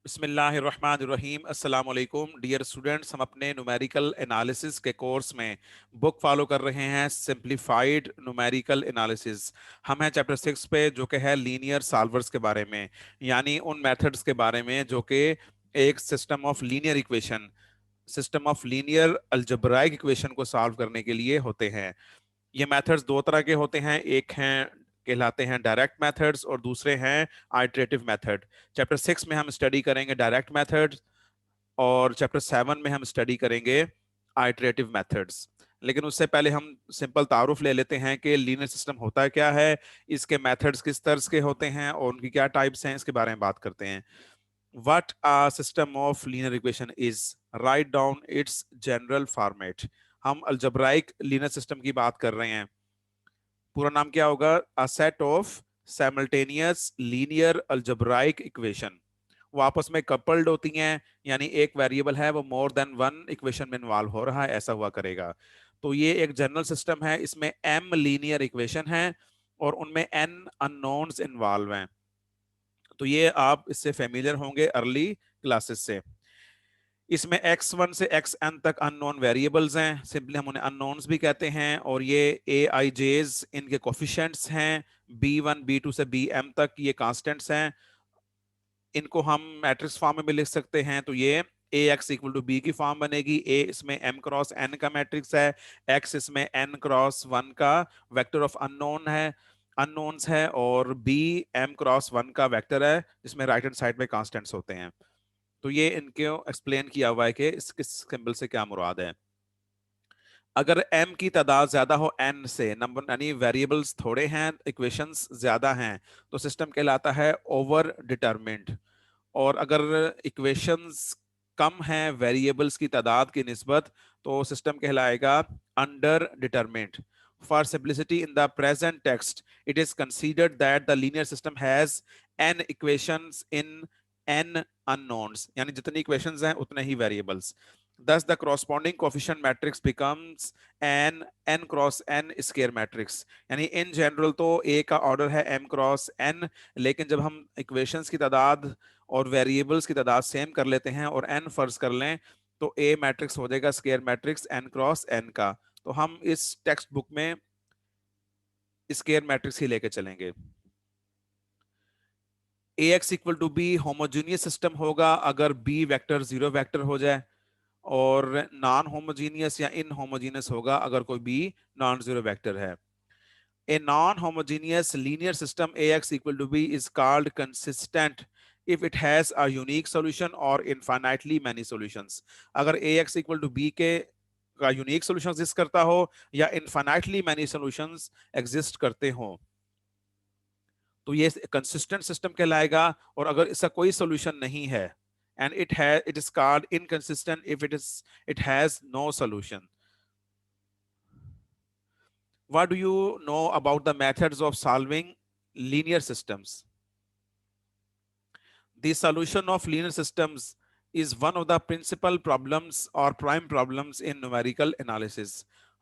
बिस्मिल्लाहिर्रहमानिर्रहीम। अस्सलाम वालेकुम डियर स्टूडेंट्स, हम अपने न्यूमेरिकल एनालिसिस के कोर्स में बुक फॉलो कर रहे हैं सिंप्लीफाइड न्यूमेरिकल एनालिसिस। हम हैं चैप्टर 6 पे, जो कि है लीनियर सॉल्वर्स के बारे में, यानी उन मेथड्स के बारे में जो कि एक system of linear algebraic equation को सॉल्व करने के लिए होते हैं। ये मेथड्स दो तरह के होते हैं, एक हैं कहलाते हैं डायरेक्ट मेथड्स और दूसरे हैं आइटरेटिव मेथड। चैप्टर 6 में हम स्टडी करेंगे डायरेक्ट मेथड्स और चैप्टर 7 में हम स्टडी करेंगे आइटरेटिव मेथड्स। लेकिन उससे पहले हम सिंपल तारुफ ले लेते हैं कि लीनियर सिस्टम होता क्या है, इसके मेथड्स किस तरह के होते हैं और उनकी क्या टाइप्स हैं, इसके बारे में बात करते हैं। What a system of linear equation is, write down its general format। हम अलजेब्राइक लीनियर सिस्टम की बात कर रहे हैं। पूरा नाम क्या होगा? A set of simultaneous linear algebraic equation. वो आपस में कपल्ड होती हैं, यानी एक वेरिएबल है वो मोर देन वन इक्वेशन में इन्वॉल्व हो रहा है, ऐसा हुआ करेगा। तो ये एक जनरल सिस्टम है, इसमें एम लीनियर इक्वेशन है और उनमें एन अननोन्स इन्वॉल्व हैं। तो ये आप इससे फेमिलियर होंगे अर्ली क्लासेस से। इसमें x1 से xn तक अननोन वेरिएबल्स हैं, सिंपली हम उन्हें अननोन्स भी कहते हैं, और ये aij's इनके कोफिशिएंट्स हैं, b1 b2 से bm तक ये कांस्टेंट्स हैं। इनको हम मैट्रिक्स फॉर्म में भी लिख सकते हैं, तो ये ax इक्वल टू b की फॉर्म बनेगी। a इसमें m क्रॉस n का मैट्रिक्स है, x इसमें n क्रॉस 1 का वेक्टर ऑफ अननोन्स है, और b m क्रॉस 1 का वेक्टर है जिसमें राइट हैंड साइड में कांस्टेंट्स होते हैं। तो ये इनके एक्सप्लेन किया हुआ है कि इस सिंबल से क्या मुराद है। अगर m की तादाद ज्यादा हो n से, नंबर यानी वेरिएबल्स थोड़े हैं, इक्वेशंस ज्यादा हैं, तो सिस्टम कहलाता है ओवर डिटरमिन्ड। और अगर इक्वेशंस कम हैं वेरिएबल्स की तादाद की निस्बत, तो सिस्टम कहलाएगा under determined. For simplicity in the present text, it is considered that the linear system has n equations in n unknowns, यानी जितनी इक्वेशंस हैं उतने ही variables. Thus, the corresponding coefficient matrix becomes an n cross n square matrix। यानी in general तो A का order है m cross n, लेकिन जब हम इक्वेशंस की तादाद और वेरिएबल्स की तादाद सेम कर लेते हैं और n फर्ज कर लें, तो A मैट्रिक्स हो जाएगा square matrix n cross n का। तो हम इस टेक्स्ट बुक में स्क्वायर मैट्रिक्स ही लेके चलेंगे। ax equal to B homogeneous system होगा अगर b वेक्टर जीरो वेक्टर हो जाए, और नॉन होमोजीनियस या इन होमोजीनियस होगा अगर कोई b नॉन जीरो वेक्टर है। A non-homogeneous linear system ax equal to b is called consistent if it has a unique solution or infinitely many solutions। अगर ax equal to b के का unique solution exist करता हो या infinitely many solutions exist करते हो, तो ये कंसिस्टेंट सिस्टम कहलाएगा। और अगर इसका कोई सॉल्यूशन नहीं है, and it is called inconsistent if it has no solution. What do you know about the methods of solving linear systems? The solution of linear systems is one of the principal problems or prime problems in numerical analysis।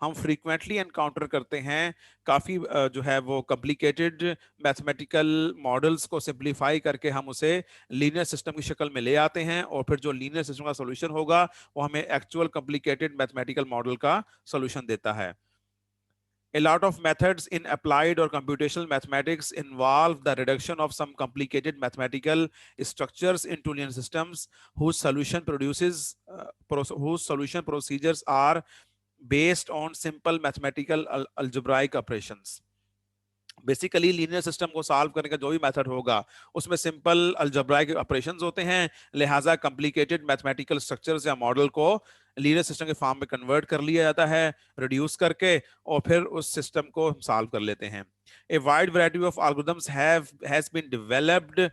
हम frequently encounter करते हैं काफ़ी जो है वो complicated mathematical models को simplify करके हम उसे लीनियर सिस्टम की शक्ल में ले आते हैं, और फिर जो लीनियर सिस्टम का सॉल्यूशन होगा वो हमें एक्चुअल कॉम्प्लिकेटेड मैथमेटिकल मॉडल का सॉल्यूशन देता है। A lot of methods in applied or computational mathematics involve the reduction of some complicated mathematical structures into linear systems whose solution procedures are based on simple mathematical algebraic operations। Basically linear system को solve करने का जो भी method होगा उसमें simple algebraic operations होते हैं, लिहाजा कॉम्प्लिकेटेड मैथमेटिकल स्ट्रक्चर्स या मॉडल को लीनियर सिस्टम के फॉर्म में कन्वर्ट कर लिया जाता है रिड्यूस करके, और फिर उस सिस्टम को हम सॉल्व कर लेते हैं। A wide variety of algorithms has been developed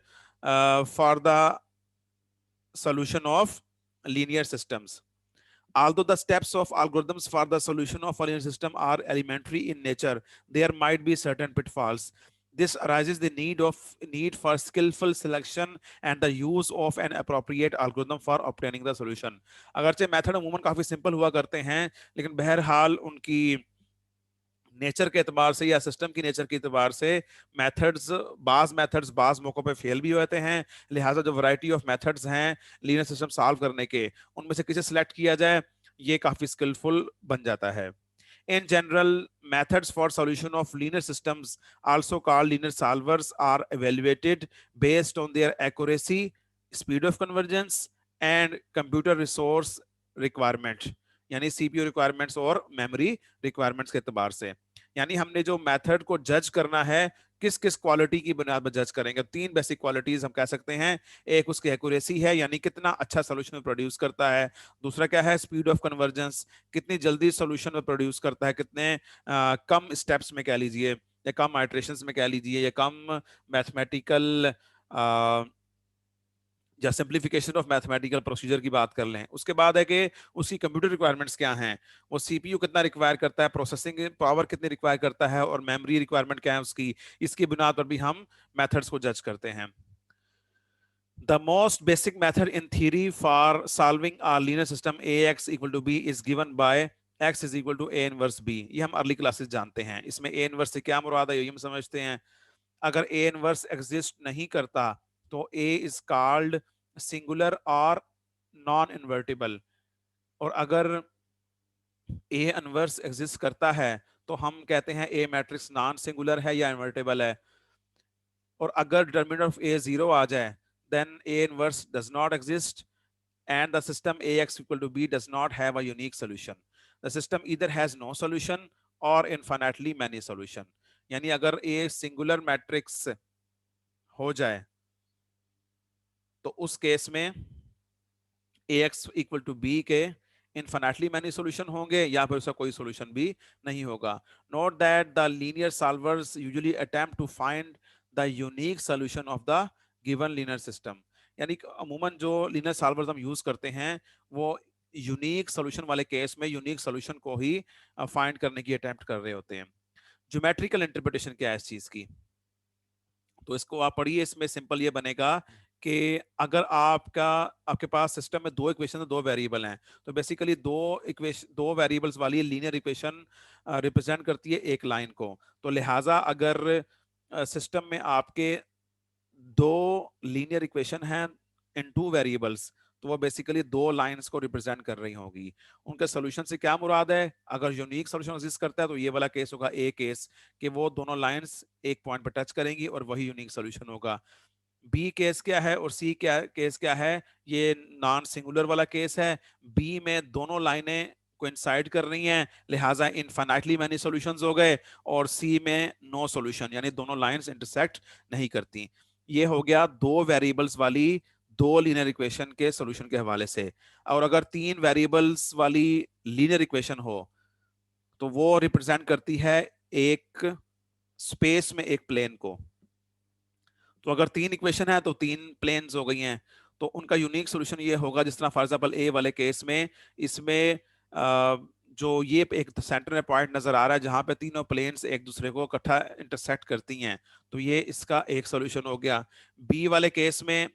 for the solution of linear systems। Although the steps of algorithms for the solution of a linear system are elementary in nature, there might be certain pitfalls। This arises the need for skillful selection and the use of an appropriate algorithm for obtaining the solution। अगरचे method अमूमन काफी simple हुआ करते हैं, लेकिन बहरहाल उनकी nature के एतबार से या सिस्टम की नेचर के एतबार से मेथड्स बाज मौकों पे फेल भी होते हैं। लिहाजा जो वैरायटी ऑफ मेथड्स हैं लीनियर सिस्टम सॉल्व करने के, उनमें से किसे सिलेक्ट किया जाए, ये काफी स्किलफुल बन जाता है। In general, methods for solution of linear systems, also called linear solvers, are evaluated based on their accuracy, speed of convergence, and computer resource requirement, यानी सीपीयू रिक्वायरमेंट्स और मेमोरी रिक्वायरमेंट्स के एतबार से। यानी हमने जो मेथड को जज करना है, किस किस क्वालिटी की बुनियाद पर जज करेंगे। तीन बेसिक क्वालिटीज हम कह सकते हैं। एक उसकी एक्यूरेसी है, यानी कितना अच्छा सोल्यूशन प्रोड्यूस करता है। दूसरा क्या है, स्पीड ऑफ कन्वर्जेंस, कितनी जल्दी सोल्यूशन प्रोड्यूस करता है, कितने कम स्टेप्स में कह लीजिए, या कम आइट्रेशंस में कह लीजिए, या कम मैथमेटिकल या सिंप्लीफिकेशन ऑफ मैथमेटिकल प्रोसीजर की बात कर लें। उसके बाद है कि उसकी कंप्यूटर रिक्वायरमेंट्स क्या हैं, वो सीपीयू कितना रिक्वायर करता है, प्रोसेसिंग पावर कितनी रिक्वायर करता है, और मेमोरी रिक्वायरमेंट क्या है उसकी। इसकी बुनियाद पर भी हम मेथड्स को जज करते हैं। The most basic method in theory for solving a linear system ax equal to b is given by x is equal to a inverse b। ये हम अर्ली क्लासेस जानते हैं। इसमें a inverse से क्या मुराद है, ये हम समझते हैं। अगर a inverse एग्जिस्ट नहीं करता तो a is called singular और नॉन इन्वर्टिबल, और अगर a इनवर्स एग्जिस्ट करता है तो हम कहते हैं a मैट्रिक्स नॉन सिंगुलर है या इन्वर्टिबल है। और अगर डिटरमिनेंट ऑफ a 0 आ जाए, then a inverse does not exist and the system ax equal to b does not have a unique solution. The system either has no solution or infinitely many solution। यानी अगर a singular matrix हो जाए तो उस case में ax equal to b के infinitely many solution होंगे या फिर उसका कोई सॉल्यूशन भी नहीं होगा। Note that the linear solvers usually attempt to find the unique solution of the given linear system. यानी अमूमन जो लीनियर सॉल्वर्स हम यूज करते हैं वो यूनिक सॉल्यूशन वाले केस में यूनिक सॉल्यूशन को ही फाइंड करने की अटेम्प्ट कर रहे होते हैं। ज्योमेट्रिकल इंटरप्रिटेशन क्या है इस चीज की, तो इसको आप पढ़िए। इसमें सिंपल ये बनेगा कि अगर आपके पास सिस्टम में दो इक्वेशन, दो वेरिएबल हैं, तो बेसिकली दो वेरिएबल्स वाली लीनियर इक्वेशन रिप्रेजेंट करती है एक लाइन को। तो लिहाजा अगर सिस्टम में आपके दो लीनियर इक्वेशन हैं इन टू वेरिएबल्स, तो वो बेसिकली दो लाइंस को रिप्रेजेंट कर रही होगी। उनके सॉल्यूशन से क्या मुराद है, अगर यूनिक सॉल्यूशन एग्जिस्ट करता है तो ये वाला केस होगा ए केस, कि वो दोनों लाइंस एक पॉइंट पर टच करेंगी और वही यूनिक सॉल्यूशन होगा। बी केस क्या है और सी केस क्या है, ये नॉन सिंगुलर वाला केस है। बी में दोनों लाइनें कोइंसाइड कर रही हैं, लिहाजा इनफिनिटली मैनी सॉल्यूशंस हो गए, और सी में नो सॉल्यूशन, यानी दोनों लाइंस इंटरसेक्ट नहीं करती। ये हो गया दो वेरिएबल्स वाली दो लीनियर इक्वेशन के सॉल्यूशन के हवाले से। और अगर तीन वेरिएबल्स वाली लीनियर इक्वेशन हो तो वो रिप्रेजेंट करती है एक स्पेस में एक प्लेन को। तो अगर तीन इक्वेशन है तो तीन प्लेन्स हो गई हैं, तो उनका यूनिक सॉल्यूशन ये होगा, जिस तरह फॉर एग्जांपल ए वाले केस में इसमें जो ये एक सेंटर में पॉइंट नजर आ रहा है जहां पे तीनों प्लेन्स एक दूसरे को इकट्ठा इंटरसेक्ट करती हैं, तो ये इसका एक सॉल्यूशन हो गया। बी वाले केस में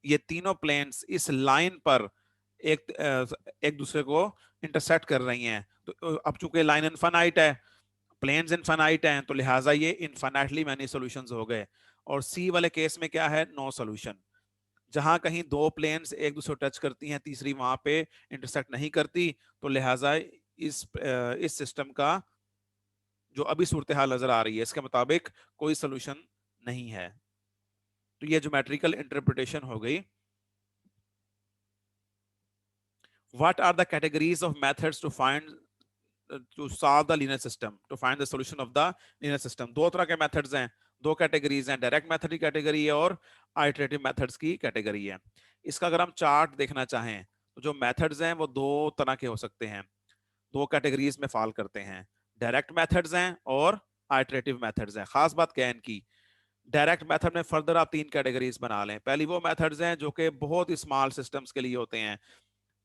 ये तीनों प्लेन्स इस लाइन पर एक दूसरे को इंटरसेक्ट कर रही हैं, तो अब चूंकि लाइन इनफाइनाइट है, प्लेन्स इनफाइनाइट हैं, तो लिहाजा ये इनफाइनाइटली मैनी सॉल्यूशंस हो गए। और सी वाले केस में क्या है, नो सॉल्यूशन। जहां कहीं दो प्लेन्स एक दूसरे को टच करती हैं, तीसरी वहां पे इंटरसेक्ट नहीं करती, तो लिहाजा इस सिस्टम का जो अभी सूरत हाल नजर आ रही है इसके मुताबिक कोई सोल्यूशन नहीं है। तो ये ज्योमेट्रिकल इंटरप्रिटेशन हो गई। What are the categories of methods to solve the linear system, to find the solution of the linear system? दो तरह के मेथड्स हैं, दो कैटेगरीज हैं, डायरेक्ट मेथड की कैटेगरी है और आइटरेटिव मेथड्स की कैटेगरी है। इसका अगर हम चार्ट देखना चाहें तो जो मेथड्स हैं वो दो तरह के हो सकते हैं, दो कैटेगरीज में फॉल करते हैं। डायरेक्ट मेथड्स हैं और आइटरेटिव मेथड्स हैं। खास बात क्या है इनकी, डायरेक्ट मेथड में फर्दर आप तीन कैटेगरीज बना लें। पहली वो मेथड्स हैं जो कि बहुत ही स्मॉल सिस्टम्स के लिए होते हैं,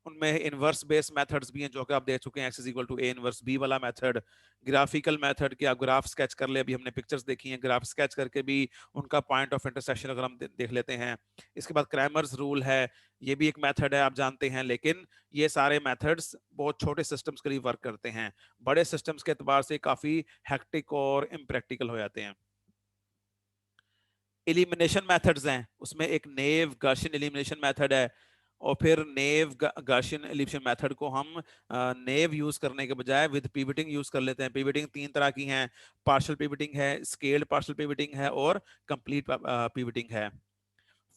उनमें इनवर्स बेस्ड मेथड्स भी हैं जो कि आप देख चुके हैं, x equal to a inverse b वाला मेथड, ग्राफिकल मेथड कि आप ग्राफ स्केच कर ले, अभी हमने पिक्चर्स देखी हैं, ग्राफ स्केच करके भी उनका पॉइंट ऑफ इंटरसेक्शन अगर हम देख लेते हैं। इसके बाद क्रैमर्स रूल है, ये भी एक मेथड है, आप जानते हैं, लेकिन ये सारे मेथड्स बहुत छोटे सिस्टम्स के लिए वर्क करते हैं, बड़े सिस्टम्स के एतबार से काफी हेक्टिक और इम्प्रैक्टिकल हो जाते हैं। एलिमिनेशन मेथड्स हैं, उसमें एक नेव गाशियन एलिमिनेशन मेथड है, और फिर नेव गाशियन एलिमिनेशन मेथड को हम नेव यूज करने के बजाय विद पिवटिंग यूज कर लेते हैं। पिवटिंग तीन तरह की हैं, पार्शियल पिवटिंग है, स्केल्ड पार्शियल पिवटिंग है, और कंप्लीट पिवटिंग है।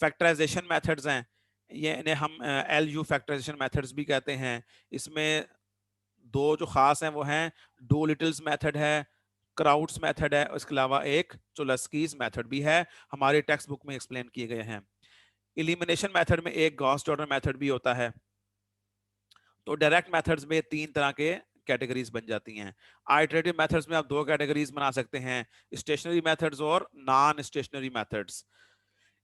फैक्टराइजेशन मेथड्स हैं, ये इन्हें हम एल यू फैक्टराइजेशन मेथड्स भी कहते हैं। इसमें दो जो खास हैं वो हैं डू लिटिल्स मेथड है, क्राउड्स मेथड है, इसके अलावा एक चोलस्कीज मेथड भी है, हमारे टेक्स्ट बुक में एक्सप्लेन किए गए हैं। इलिमिनेशन मेथड में एक गॉस जॉर्डन मेथड भी होता है। तो डायरेक्ट मेथड्स में तीन तरह के कैटेगरीज बन जाती हैं। आइटरेटिव मेथड्स में आप दो कैटेगरीज बना सकते हैं, स्टेशनरी मेथड्स और non stationary methods.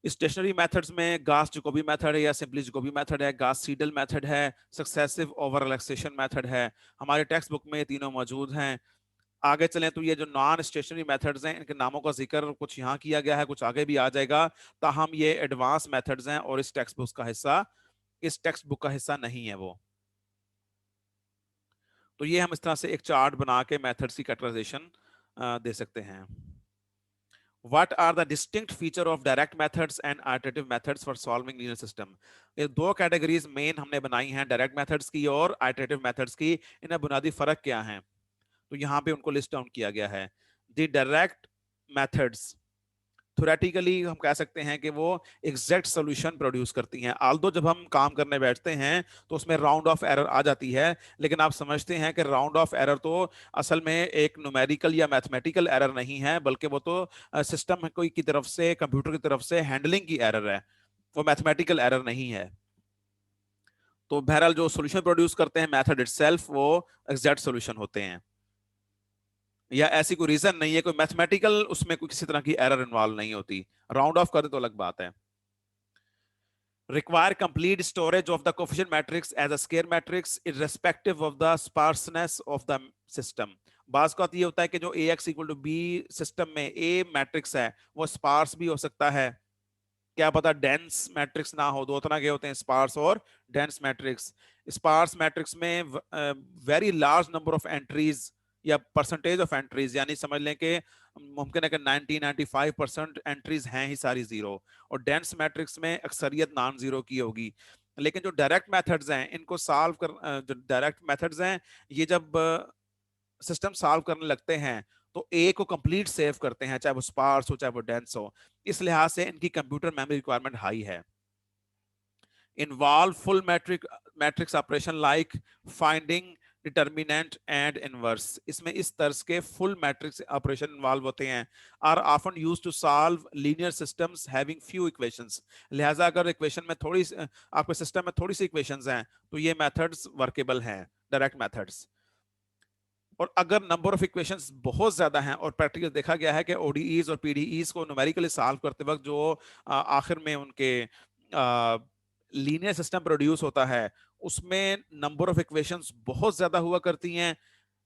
Stationary methods में गास जकोबी मेथड है या सिंपली जकोबी मेथड है, गास सीडल मेथड है, सक्सेसिव ओवर रिलैक्सेशन मेथड है, हमारे टेक्स्ट बुक में तीनों मौजूद हैं। आगे चलें तो ये जो नॉन स्टेशनरी मेथड्स हैं, इनके नामों का जिक्र कुछ यहाँ किया गया है, कुछ आगे भी आ जाएगा, ताहम ये एडवांस मेथड्स हैं और इस टेक्स्ट बुक का हिस्सा, इस टेक्स्ट बुक का हिस्सा नहीं है वो। तो ये हम इस तरह से एक चार्ट बना के मेथड्स की कैटेगराइजेशन दे सकते हैं। What are the distinct feature of direct methods and iterative methods for solving linear system? ये दो कैटेगरीज मेन हमने बनाई हैं, डायरेक्ट मेथड्स की और आइटरेटिव मेथड्स की। इनमें बुनियादी फर्क क्या है, तो यहाँ पे उनको लिस्ट डाउन किया गया है। द डायरेक्ट मेथड्स थ्योरेटिकली हम कह सकते हैं कि वो एग्जैक्ट सॉल्यूशन प्रोड्यूस करती हैं, आल्दो जब हम काम करने बैठते हैं तो उसमें राउंड ऑफ एरर आ जाती है, लेकिन आप समझते हैं कि राउंड ऑफ एरर तो असल में एक न्यूमेरिकल या मैथमेटिकल एरर नहीं है, बल्कि वो तो सिस्टम कोई की तरफ से, कंप्यूटर की तरफ से हैंडलिंग की एरर है, वो मैथमेटिकल एरर नहीं है। तो बहरहाल जो सोल्यूशन प्रोड्यूस करते हैं मेथड इटसेल्फ, वो एग्जैक्ट सोल्यूशन होते हैं, या ऐसी कोई रीजन नहीं है, कोई मैथमेटिकल उसमें कोई किसी तरह की एरर इन्वॉल्व नहीं होती। राउंड ऑफ कर दे तो अलग बात है। require complete storage of the coefficient matrix as a square matrix irrespective of the sparseness of the system। बाज का ये होता है कि जो ax equal to B system में a मैट्रिक्स है वो स्पार्स भी हो सकता है, क्या पता डेंस मैट्रिक्स ना हो। दो तरह के होते हैं, स्पार्स और डेंस मैट्रिक्स। स्पार्स मैट्रिक्स में very large number of entries या परसेंटेज ऑफ एंट्रीज, यानी समझ लें कि मुमकिन है कि 90-95% एंट्रीज हैं ही सारी जीरो, और डेंस मैट्रिक्स में अक्सरियत नॉन जीरो की होगी। लेकिन जो डायरेक्ट मेथड्स हैं इनको सॉल्व कर, जो डायरेक्ट मेथड्स हैं ये जब सिस्टम सॉल्व करने लगते हैं तो ए को कंप्लीट सेव करते हैं, चाहे वो स्पार्स हो चाहे वो डेंस हो। इस लिहाज से इनकी कंप्यूटर मेमोरी रिक्वायरमेंट हाई है। Involve full matrix operation like finding determinant and inverse, इसमें इस तर्ज के फुल मैट्रिक्स ऑपरेशन इन्वॉल्व होते हैं। Are often used to solve linear systems having few equations, लिहाजा अगर इक्वेशन में थोड़ी आपके सिस्टम में थोड़ी सी इक्वेशंस हैं तो ये मेथड्स वर्केबल हैं, डायरेक्ट मेथड्स। और अगर नंबर ऑफ इक्वेशंस बहुत ज्यादा हैं, और प्रैक्टिकल देखा गया है कि ओडीईज और पीडीईज को न्यूमेरिकली सॉल्व करते वक्त जो आखिर में उनके लीनियर सिस्टम प्रोड्यूस होता है उसमें नंबर ऑफ इक्वेशंस बहुत ज्यादा हुआ करती हैं,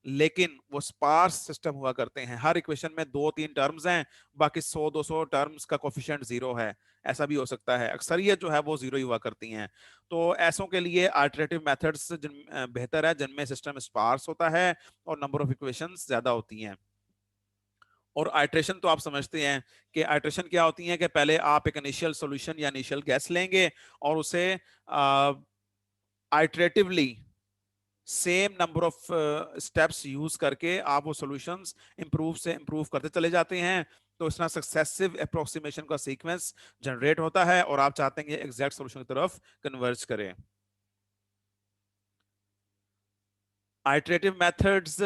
लेकिन वो स्पार्स सिस्टम हुआ करते हैं। हर इक्वेशन में 2-3 टर्म्स हैं, बाकी 100-200 टर्म्स का कोफिशिएंट जीरो है, ऐसा भी हो सकता है। अक्सरियत जो है वो जीरो ही हुआ करती हैं। तो ऐसों के लिए अल्टरनेटिव मेथड्स बेहतर है जिनमें सिस्टम स्पार्स होता है और नंबर ऑफ इक्वेशंस ज्यादा होती हैं। और आइट्रेशन तो आप समझते हैं कि आइट्रेशन क्या होती है कि पहले आप एक इनिशियल सॉल्यूशन या इनिशियल गैस लेंगे और उसे iteratively same number of steps use करके आप वो सॉल्यूशंस इंप्रूव से इंप्रूव करते चले जाते हैं। तो इस तरह सक्सेसिव अप्रोक्सीमेशन का सीक्वेंस जनरेट होता है और आप चाहते हैं कि एग्जैक्ट सॉल्यूशन की तरफ कन्वर्ज करें। Iterative methods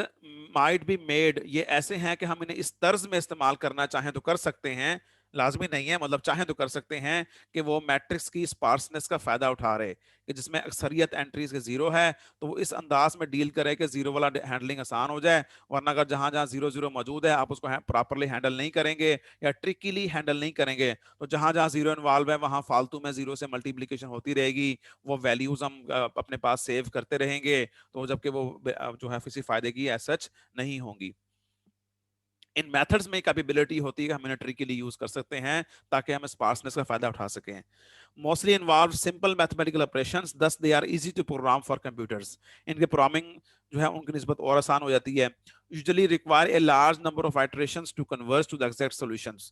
might be made, ये ऐसे हैं कि हम इन्हें इस तर्ज में इस्तेमाल करना चाहें तो कर सकते हैं, लाजमी नहीं है, मतलब चाहे तो कर सकते हैं कि वो मैट्रिक्स की स्पार्सनेस का फायदा उठा रहे कि जिसमें अक्सरियत एंट्रीज के जीरो है तो वो इस अंदाज में डील करे कि जीरो वाला हैंडलिंग आसान हो जाए। वरना अगर जहां जहां जीरो जीरो मौजूद है आप उसको प्रॉपरली हैंडल नहीं करेंगे या ट्रिकीली हैंडल नहीं करेंगे तो जहां जहां जीरो इन्वॉल्व है वहां फालतू में जीरो से मल्टीप्लीकेशन होती रहेगी। वो वैल्यूज हम अपने पास सेव करते रहेंगे तो जबकि वो जो है किसी फायदे की एज सच नहीं होंगी। इन मेथड्स में कैपेबिलिटी होती है कि हम इन्हें ट्रिकली यूज कर सकते हैं ताकि हम स्पार्सनेस का फायदा उठा सकें। Mostly involve simple mathematical operations, thus they are easy to program for computers. इनके प्रोग्रामिंग जो है उनकी निस्बत और आसान हो जाती है। Usually require a large number of iterations to converge to the exact solutions,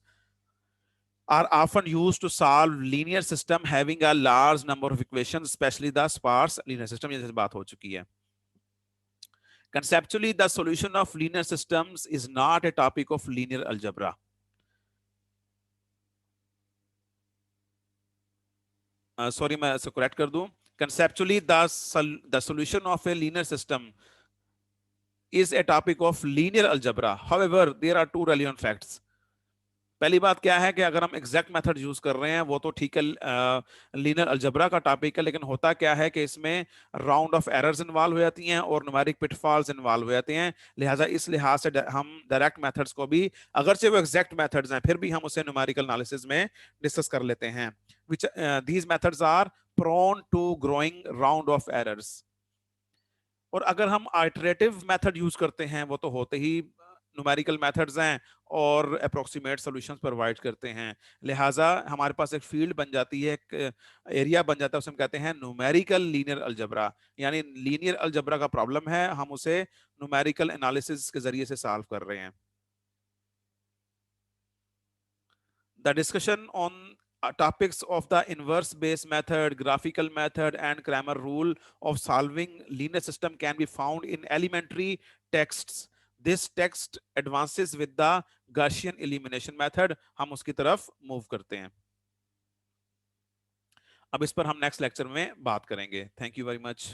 are often used to solve linear system having a large number of equations, especially the sparse linear system। ये बात हो चुकी है। Conceptually, the solution of linear systems is not a topic of linear algebra. Sorry, मैं इसको correct कर दूं। Conceptually, the solution of a linear system is a topic of linear algebra. However, there are two relevant facts. पहली बात क्या है कि अगर हम एग्जैक्ट मेथड यूज कर रहे हैं वो तो ठीक है, लीनियर अलजेब्रा का टॉपिक है, लेकिन होता क्या है कि इसमें राउंड ऑफ एरर्स इन्वॉल्व हो जाती हैं और न्यूमेरिक पिटफॉल्स इन्वॉल्व हो जाते हैं। लिहाजा इस लिहाज से हम डायरेक्ट मेथड्स को भी, अगरचे वो एग्जैक्ट मेथड्स हैं, फिर भी हम उसे न्यूमेरिकल एनालिसिस में डिस्कस कर लेते हैं। Which these methods are prone to growing round off errors. और अगर हम आइटरेटिव मेथड यूज करते हैं वो तो होते ही न्यूमेरिकल मेथड्स हैं और अप्रोक्सीमेट सॉल्यूशंस प्रोवाइड करते हैं। लिहाजा हमारे पास एक फील्ड बन जाती है, एक एरिया बन जाता है, उसे हम कहते हैं न्यूमेरिकल लीनियर अलजेब्रा। यानी लीनियर अलजेब्रा का प्रॉब्लम है, हम उसे न्यूमेरिकल एनालिसिस के जरिए से सॉल्व कर रहे हैं। The discussion on topics of the inverse Bayes method, graphical method, and Cramer rule of solving linear system can be found in elementary texts. This text advances with the Gaussian elimination method। हम उसकी तरफ move करते हैं। अब इस पर हम next lecture में बात करेंगे। Thank you very much.